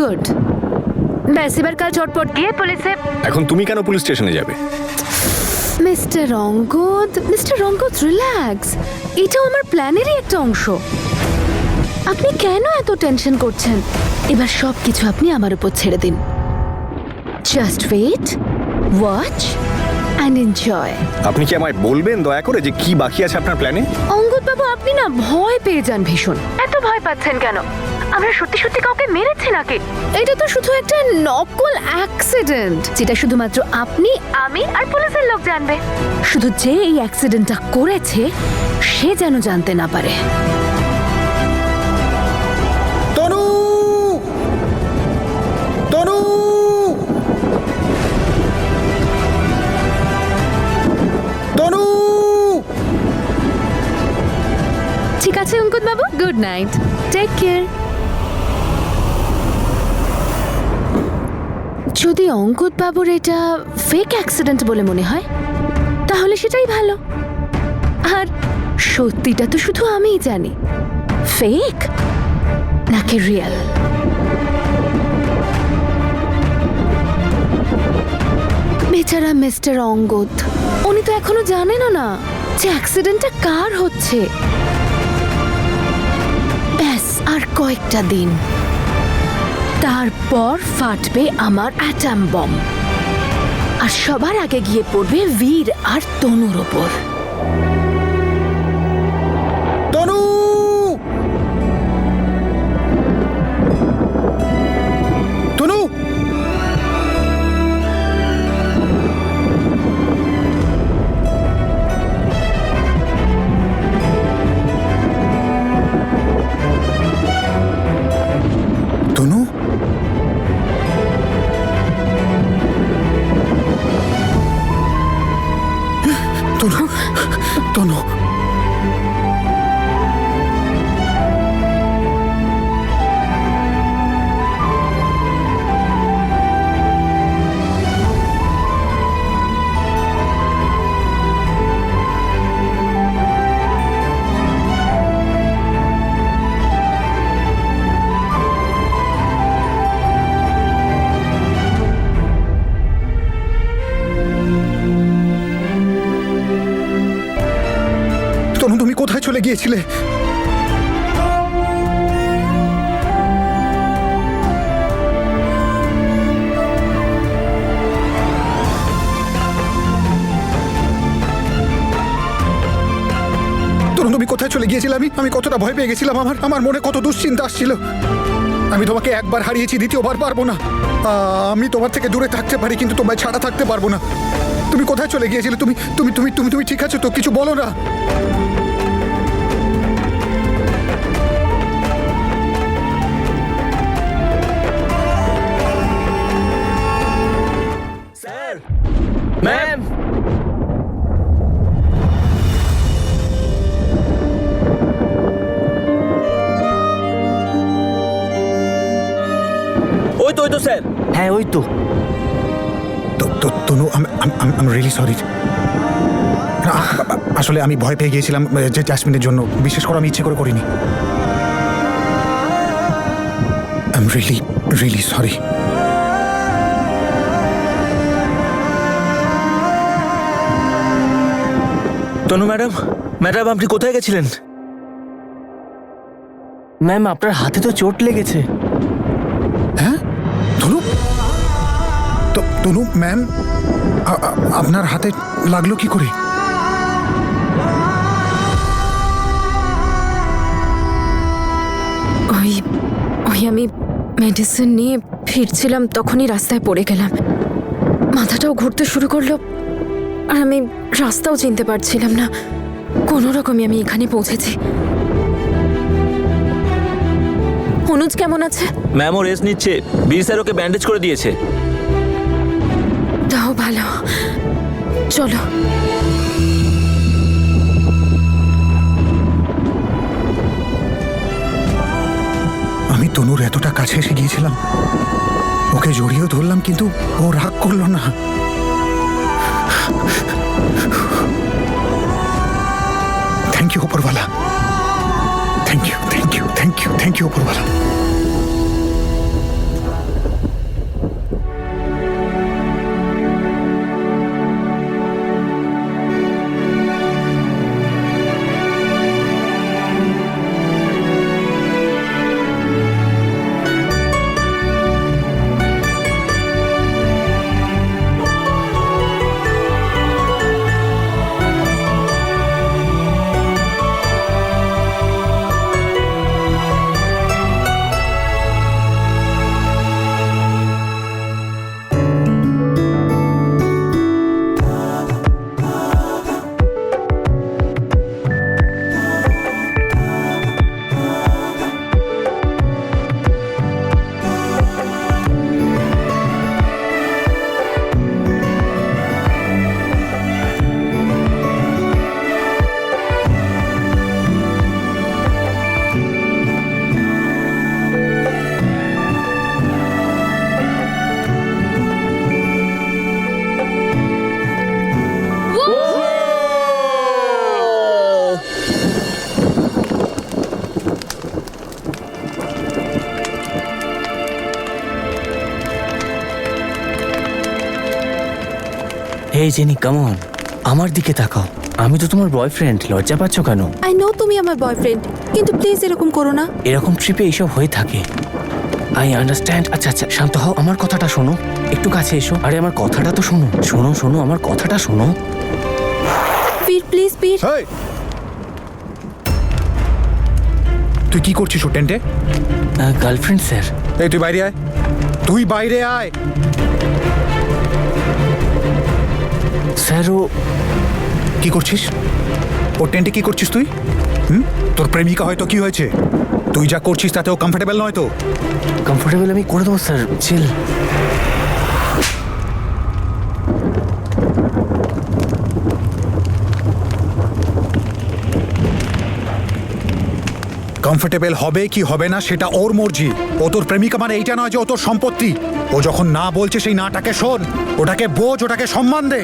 Good. ব্যাস এবার কাল চটপট গিয়ে পুলিশে। এখন তুমি কেন পুলিশ স্টেশনে যাবে? মিস্টার অঙ্গদ রিল্যাক্স, এটাও আমার প্ল্যানেরই একটা অংশ। আপনি কেন এত টেনশন করছেন? এবার সব কিছু আপনি আমার উপর ছেড়ে দিন। Just wait, watch and enjoy. আপনি কি আমায় বলবেন দয়া করে যে কি বাকি আছে আপনার প্ল্যানে? অঙ্গদ বাবু, আপনি না ভয় পেয়ে যান ভীষণ। এত ভয় পাচ্ছেন কেন? আমরা সত্যি সত্যি কাউকে মেরেছি নাকি? এটা তো শুধু একটা নকল অ্যাক্সিডেন্ট, যেটা শুধুমাত্র আপনি, আমি আর পুলিশের লোক জানবে। শুধু যে এই অ্যাক্সিডেন্টটা করেছে সে যেন জানতে না পারে। তনু! তনু! তনু! ঠিক আছে অঙ্গদ বাবু, গুড নাইট, টেক কেয়ার। যদি অঙ্গদ বাবুর এটা ফেক অ্যাক্সিডেন্ট বলে মনে হয় তাহলে সেটাই ভালো। আর সত্যিটা তো শুধু আমিই জানি, ফেক নাকি রিয়েল। বেচারা মিস্টার অঙ্গদ, উনি তো এখনো জানেনও না যে অ্যাক্সিডেন্টটা কার হচ্ছে। ব্যাস আর কয়েকটা দিন, তারপর ফাটবে আমার অ্যাটম বম, আর সবার আগে গিয়ে পড়বে বীর আর তনুর ওপর। তনু! তনু! তনু! তনু! তনু! তনু, তুমি কোথায় চলে গিয়েছিলে? তনু, তুমি কোথায় চলে গিয়েছিলে? আমি কতটা ভয় পেয়ে গেছিলাম। আমার মনে কত দুশ্চিন্তা আসছিল। আমি তোমাকে একবার হারিয়েছি, দ্বিতীয়বার পারবো না। আমি তোমার থেকে দূরে থাকতে পারি, কিন্তু তোমায় ছাড়া থাকতে পারবো না। তুমি কোথায় চলে গিয়েছিলে? তুমি তুমি তুমি তুমি তুমি ঠিক আছো তো? কিছু বলো না। স্যার, ম্যাম, ওই তো স্যার। হ্যাঁ, ওই তো। তনু, আই রিয়েলি সরি। আসলে আমি ভয় পেয়ে গিয়েছিলাম যে জাসমিনের জন্য। বিশেষ করে আমি ইচ্ছে করে করিনি। I am really really sorry. Tanu madam, আপনি কোথায় গেছিলেন? ম্যাম, আপনার হাতে তো চোট লেগেছে। হ্যাঁ তনু? তনু ম্যাম, আপনার হাতে লাগলো কি করে? ওই আমি মেডিসিন নিয়ে ফিরছিলাম, তখনই রাস্তায় পড়ে গেলাম। মাথাটাও ঘুরতে শুরু করলো, আর আমি রাস্তাও চিনতে পারছিলাম না। কোনো রকমে আমি এখানে পৌঁছেছি। অনুজ কেমন আছে? ম্যাম, ও রেস্ট নিচ্ছে। বীর স্যার ওকে ব্যান্ডেজ করে দিয়েছে। তাও ভালো, চলো। আমি তনুর এতটা কাছে এসে গিয়েছিলাম, ওকে জড়িয়েও ধরলাম, কিন্তু ও রাগ করলো না। থ্যাংক ইউ উপরওয়ালা, thank you, thank you, thank you, thank you উপরওয়ালা। এই জেনি কাম অন, আমার দিকে তাকাও। আমি তো তোমার বয়ফ্রেন্ড, লজ্জা পাচ্ছ কেন? আই নো তুমি আমার বয়ফ্রেন্ড, কিন্তু প্লিজ এরকম করো না। এরকম ট্রিপে এইসব হয়ে থাকে। I understand. আচ্ছা আচ্ছা, শান্ত হও, আমার কথাটা শোনো, একটু কাছে এসো। আরে আমার কথাটা তো শোনো, শোনো শোনো, আমার কথাটা শোনো। বীর প্লিজ বীর। এই! তুই কি করছিস ও টেন্টে? Girlfriend sir. এই তুই বাইরে আয়, তুই বাইরে আয়। স্যার ও কি করছিস ও টেন্টে? কি করছিস তুই? তোর প্রেমিকা হয়তো, কি হয়েছে? তুই যা করছিস তাতে ও কমফোর্টেবল নয় তো? কমফোর্টেবল আমি করে দেবো স্যার, চিল। কমফোর্টেবল হবে কি হবে না সেটা ওর মর্জি। ও তোর প্রেমিকা মানে এইটা নয় যে ও তোর সম্পত্তি। ও যখন না বলছে সেই নাটাকে শোন, ওটাকে বোঝ, ওটাকে সম্মান দে।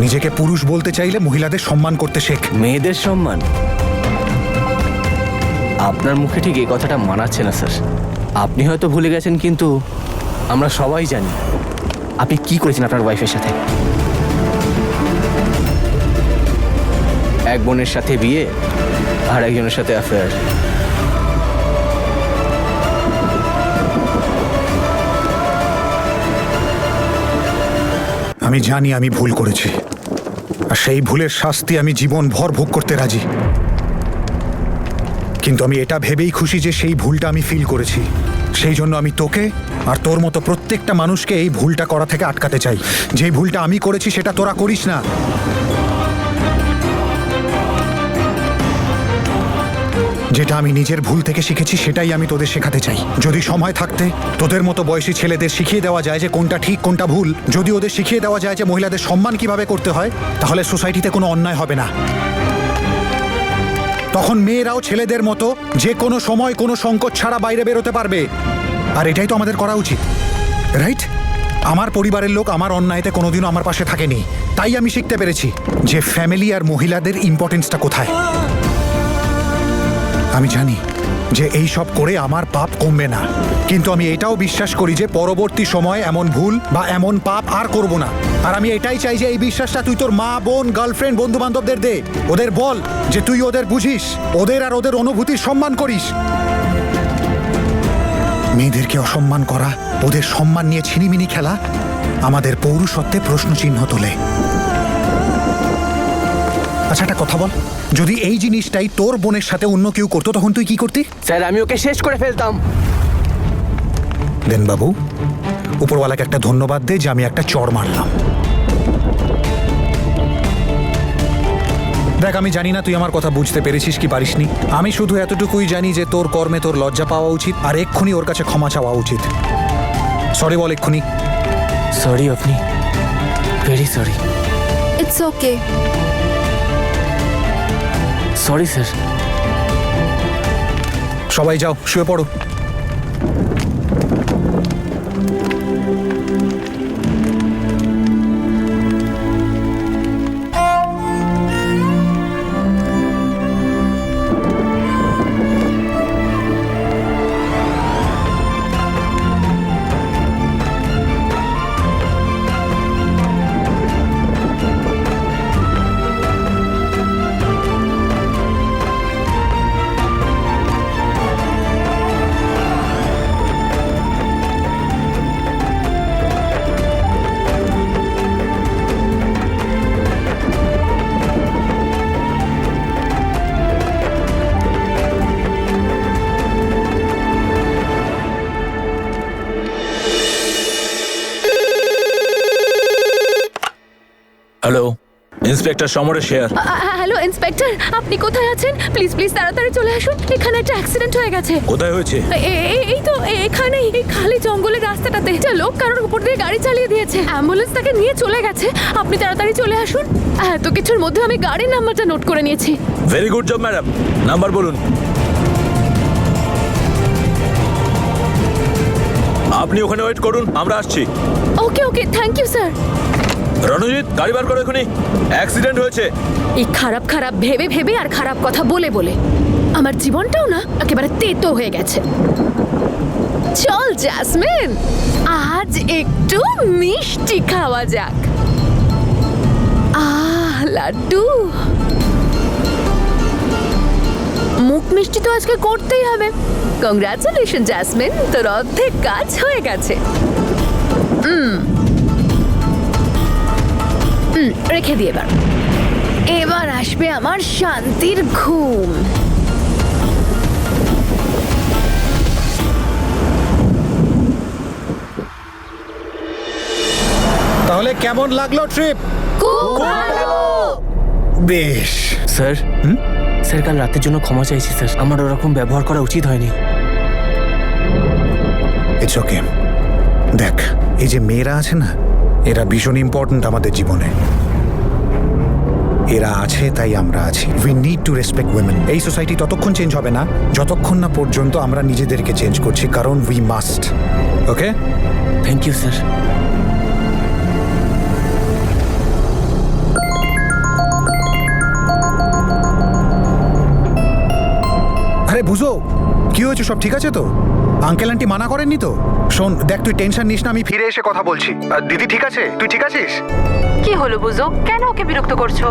নিজেকে পুরুষ বলতে চাইলে মহিলাদের সম্মান করতে শেখ। মেয়েদের সম্মান? আপনার মুখে ঠিক এই কথাটা মানাচ্ছে না স্যার। আপনি হয়তো ভুলে গেছেন, কিন্তু আমরা সবাই জানি আপনি কি করেছেন আপনার ওয়াইফের সাথে। এক বোনের সাথে বিয়ে আর একজনের সাথে অ্যাফেয়ার। আমি জানি আমি ভুল করেছি, আর সেই ভুলের শাস্তি আমি জীবন ভর ভোগ করতে রাজি। কিন্তু আমি এটা ভেবেই খুশি যে সেই ভুলটা আমি ফিল করেছি। সেই জন্য আমি তোকে আর তোর মতো প্রত্যেকটা মানুষকে এই ভুলটা করা থেকে আটকাতে চাই। যেই ভুলটা আমি করেছি সেটা তোরা করিস না। যেটা আমি নিজের ভুল থেকে শিখেছি সেটাই আমি তোদের শেখাতে চাই। যদি সময় থাকতে তোদের মতো বয়সী ছেলেদের শিখিয়ে দেওয়া যায় যে কোনটা ঠিক কোনটা ভুল, যদি ওদের শিখিয়ে দেওয়া যায় যে মহিলাদের সম্মান কিভাবে করতে হয়, তাহলে সোসাইটিতে কোনো অন্যায় হবে না। তখন মেয়েরাও ছেলেদের মতো যে কোনো সময় কোনো সংকট ছাড়া বাইরে বেরোতে পারবে। আর এটাই তো আমাদের করা উচিত, রাইট? আমার পরিবারের লোক আমার অন্যায়তে কোনোদিনও আমার পাশে থাকেনি, তাই আমি শিখতে পেরেছি যে ফ্যামিলি আর মহিলাদের ইম্পর্টেন্সটা কোথায়। আমি জানি যে এই সব করে আমার পাপ কমবে না, কিন্তু আমি এটাও বিশ্বাস করি যে পরবর্তী সময়ে এমন ভুল বা এমন পাপ আর করব না। আর আমি এটাই চাই যে এই বিশ্বাসটা তুই তোর মা, বোন, গার্লফ্রেন্ড, বন্ধু বান্ধবদের দে। ওদের বল যে তুই ওদের বুঝিস, ওদের আর ওদের অনুভূতির সম্মান করিস। মেয়েদেরকে অসম্মান করা, ওদের সম্মান নিয়ে ছিনিমিনি খেলা আমাদের পৌরুষত্বে প্রশ্নচিহ্ন তোলে। আচ্ছা একটা কথা বল, যদি এই জিনিসটাই তোর বোনের সাথে অন্য কেউ করতো তখন তুই কি করতি? স্যার আমি ওকে শেষ করে ফেলতাম। দেন বাবু, উপরওয়ালাকে একটা ধন্যবাদ দে যে আমি একটা চড় মারলাম। দেখ, আমি জানি না তুই আমার কথা বুঝতে পেরেছিস কি পারিসনি। আমি শুধু এতটুকুই জানি যে তোর কর্মে তোর লজ্জা পাওয়া উচিত, আর এক্ষুনি ওর কাছে ক্ষমা চাওয়া উচিত। সরি বল এক্ষুনি। সরি আপনি, very sorry. It's okay. Sorry sir. সবাই যাও, শুয়ে পড়ো। Hello, inspector Samaresh share. Hello inspector, আপনি কোথায় আছেন? প্লিজ প্লিজ তাড়াতাড়ি চলে আসুন, এখানে একটা অ্যাক্সিডেন্ট হয়ে গেছে। কোথায় হয়েছে? এই তো এখানেই, এই খালি জঙ্গলের রাস্তাটাতে একটা লোক কারোর উপর দিয়ে গাড়ি চালিয়ে দিয়েছে। অ্যাম্বুলেন্স তাকে নিয়ে চলে গেছে। আপনি তাড়াতাড়ি চলে আসুন। এত কিছুর মধ্যে আমি গাড়ির নাম্বারটা নোট করে নিয়েছি। Very good job madam, number বলুন। আপনি ওখানে ওয়েট করুন, আমরা আসছি। ওকে ওকে, থ্যাংক ইউ স্যার। রণজিৎ, গাড়ি বার করো এখনই, অ্যাক্সিডেন্ট হয়েছে। এই খারাপ খারাপ ভেবে ভেবে আর খারাপ কথা বলে বলে আমার জীবনটাও না একেবারে তেতো হয়ে গেছে। চল জ্যাসমিন, আজ একটু মিষ্টি খাওয়া যাক। লাড্ডু মুখ মিষ্টি তো আজকে করতেই হবে। কংগ্রাচুলেশন জ্যাসমিন, তোর অর্ধেক কাজ হয়ে গেছে। রেখে দিয়ে এবার আসবে আমার শান্তির ঘুম। তাহলে কেমন লাগলো ট্রিপ? বেশ। স্যার স্যার কাল রাতের জন্য ক্ষমা চাইছি স্যার, আমার ওরকম ব্যবহার করা উচিত হয়নি। It's okay. দেখ, এই যে মেয়েরা আছে না, এরা ভীষণ ইম্পর্ট্যান্ট আমাদের জীবনে। এরা আছে তাই আমরা আছি। We need to respect women. এই সোসাইটি ততক্ষণ চেঞ্জ হবে না যতক্ষণ না পর্যন্ত আমরা নিজেদেরকে চেঞ্জ করছি, কারণ we must. Okay? Thank you sir. আরে বুঝো, কি হয়েছে? সব ঠিক আছে তো? আঙ্কেল আন্টি মানা করেননি তো? শোন, দেখ, তুই টেনশন নিস না, আমি ফিরে এসে কথা বলছি। দিদি ঠিক আছে? তুই ঠিক আছিস? কি হলো বুঝো, কেন ওকে বিরক্ত করছো?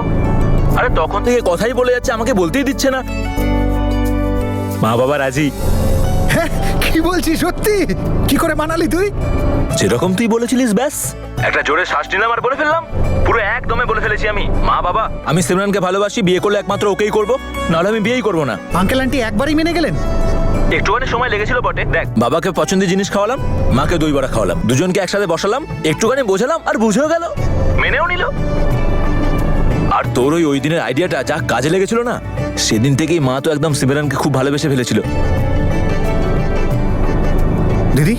আরে তখন থেকে কথাই বলে যাচ্ছে, আমাকে বলতেই দিচ্ছে না। মা বাবা রাজি। হ্যাঁ, কি বলছিস? সত্যি? কি করে মানালি তুই? যেরকম তুই বলেছিলিস ব্যাস একটা জোরে শ্বাস নিলাম আর বলে ফেললাম। পুরো একদমে বলে ফেলেছি আমি। মা বাবা, আমি সিমরানকে ভালোবাসি, বিয়ে করলে একমাত্র ওকেই করব, নাহলে আমি বিয়েই করব না। আঙ্কেল আন্টি একবারই মেনে গেলেন? একটুখানি সময় লেগেছিল বটে। দেখ, বাবাকে পছন্দের জিনিস খাওয়ালাম, মাকে দই বড়া খাওয়ালাম, দুজনকে একসাথে বসালাম, একটুখানি বোঝালাম আর বুঝেও গেল, মেনেও নিল। আর তোর ওই দিনের আইডিয়াটা যা কাজে লেগেছিল না, সেদিন থেকেই মা তো একদম সিমরানকে খুব ভালোবেসে ফেলেছিল। দিদি,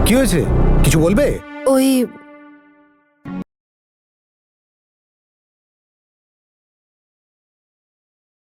কি হয়েছে? কিছু বলবে? ওই